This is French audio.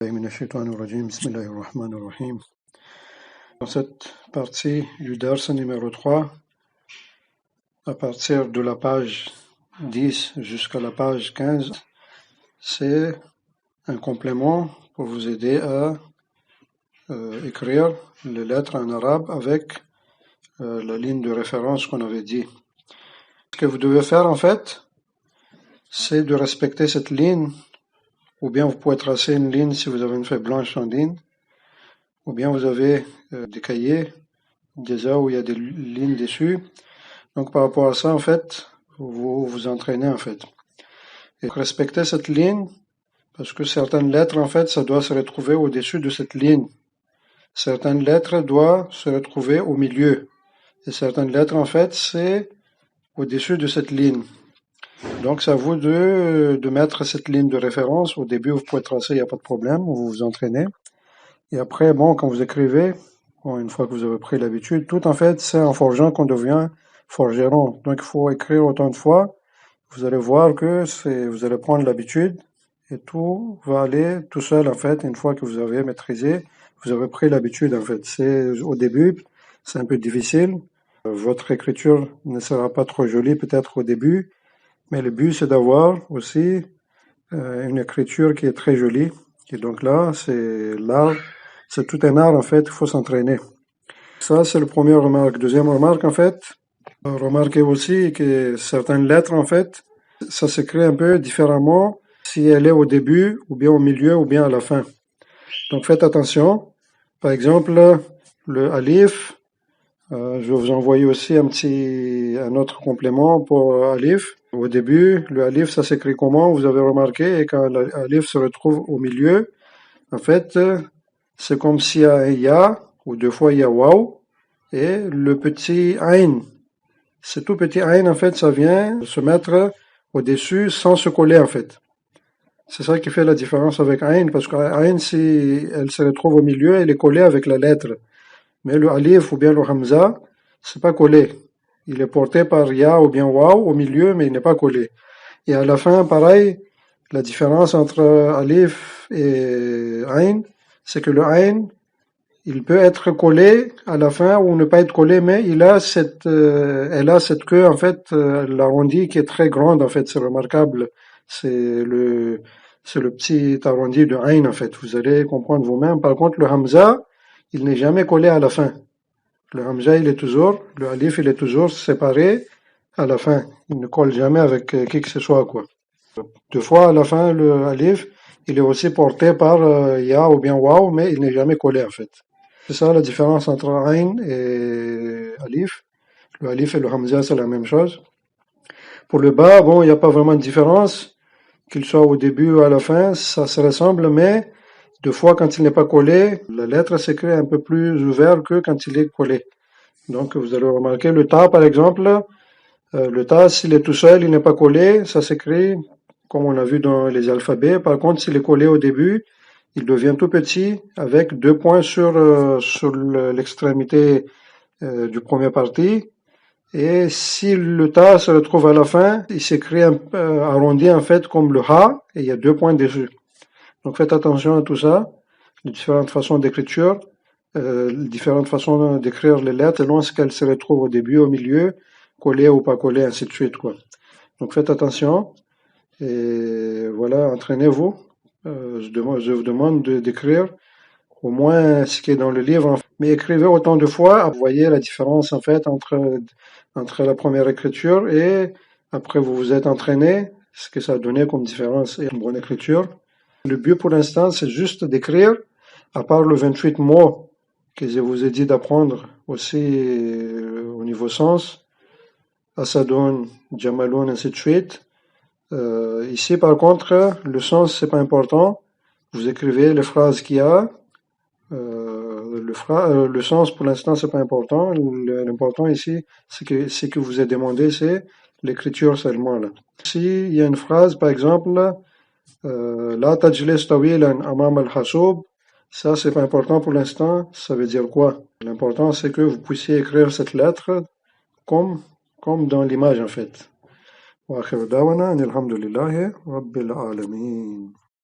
Bismillahirrahmanirrahim. Dans cette partie du dars numéro 3, à partir de la page 10 jusqu'à la page 15, c'est un complément pour vous aider à écrire les lettres en arabe avec la ligne de référence qu'on avait dit. Ce que vous devez faire en fait, c'est de respecter cette ligne, ou bien vous pouvez tracer une ligne si vous avez une feuille blanche en ligne, ou bien vous avez des cahiers, déjà où il y a des lignes dessus. Donc par rapport à ça, en fait, vous vous entraînez en fait. Et respectez cette ligne, parce que certaines lettres, en fait, ça doit se retrouver au-dessus de cette ligne. Certaines lettres doivent se retrouver au milieu. Et certaines lettres, en fait, c'est au-dessus de cette ligne. Donc c'est à vous de mettre cette ligne de référence. Au début, vous pouvez tracer, il n'y a pas de problème, vous vous entraînez. Et après, bon, quand vous écrivez, bon, une fois que vous avez pris l'habitude, tout en fait, c'est en forgeant qu'on devient forgeron. Donc il faut écrire autant de fois. Vous allez voir que vous allez prendre l'habitude et tout va aller tout seul en fait. Une fois que vous avez maîtrisé, vous avez pris l'habitude en fait. Au début, c'est un peu difficile. Votre écriture ne sera pas trop jolie peut-être au début, mais le but c'est d'avoir aussi une écriture qui est très jolie. Et donc là, c'est l'art. C'est tout un art en fait, il faut s'entraîner. Ça, c'est la première remarque. Deuxième remarque en fait, remarquez aussi que certaines lettres en fait, ça s'écrit un peu différemment si elle est au début, ou bien au milieu, ou bien à la fin. Donc faites attention. Par exemple, le alif, je vais vous envoyer aussi un autre complément pour alif. Au début, le alif, ça s'écrit comment? Vous avez remarqué, et quand l'alif se retrouve au milieu, en fait, c'est comme s'il y a un ya, ou deux fois il y a waw, et le petit ain. Ce tout petit ain, en fait, ça vient se mettre au-dessus sans se coller, en fait. C'est ça qui fait la différence avec ain, parce que ain, si elle se retrouve au milieu, elle est collée avec la lettre. Mais le alif ou bien le hamza, c'est pas collé. Il est porté par ya ou bien waw au milieu, mais il n'est pas collé. Et à la fin, pareil, la différence entre alif et ain, c'est que le ain, il peut être collé à la fin ou ne pas être collé, mais elle a cette queue, en fait, l'arrondi qui est très grande, en fait, c'est remarquable. C'est le, c'est le petit arrondi de ain, en fait. Vous allez comprendre vous-même. Par contre, le hamza, il n'est jamais collé à la fin. Le hamza, le alif, il est toujours séparé à la fin. Il ne colle jamais avec qui que ce soit, quoi. Deux fois à la fin, le alif, il est aussi porté par ya ou bien waw, mais il n'est jamais collé, en fait. C'est ça la différence entre ain et alif. Le alif et le hamza, c'est la même chose. Pour le bas, bon, il n'y a pas vraiment de différence. Qu'il soit au début ou à la fin, ça se ressemble, mais deux fois, quand il n'est pas collé, la lettre s'écrit un peu plus ouvert que quand il est collé. Donc, vous allez remarquer le ta, par exemple. Le ta, s'il est tout seul, il n'est pas collé, ça s'écrit comme on a vu dans les alphabets. Par contre, s'il est collé au début, il devient tout petit avec deux points sur l'extrémité du premier parti. Et si le ta se retrouve à la fin, il s'écrit arrondi en fait comme le ha, et il y a deux points dessus. Donc faites attention à tout ça, les différentes façons d'écriture, les différentes façons d'écrire les lettres selon ce qu'elles se retrouvent au début, au milieu, collées ou pas collées, ainsi de suite, quoi. Donc faites attention, et voilà, entraînez-vous. Je vous demande d'écrire au moins ce qui est dans le livre, mais écrivez autant de fois, vous voyez la différence en fait entre la première écriture et après vous vous êtes entraîné, ce que ça a donné comme différence et une bonne écriture. Le but pour l'instant, c'est juste d'écrire, à part le 28 mots que je vous ai dit d'apprendre aussi au niveau sens, Asadun, Jamaloun, ainsi de suite. Ici, par contre, le sens, c'est pas important. Vous écrivez les phrases qu'il y a. Le sens, pour l'instant, c'est pas important. L'important ici, c'est que ce que vous avez demandé, c'est l'écriture seulement, là. Si il y a une phrase, par exemple, La tajlis tawilan amam al-hasub, ça, c'est pas important pour l'instant. Ça veut dire quoi? L'important, c'est que vous puissiez écrire cette lettre comme dans l'image, en fait. وآخر دعوانا أن الحمد لله رب العالمين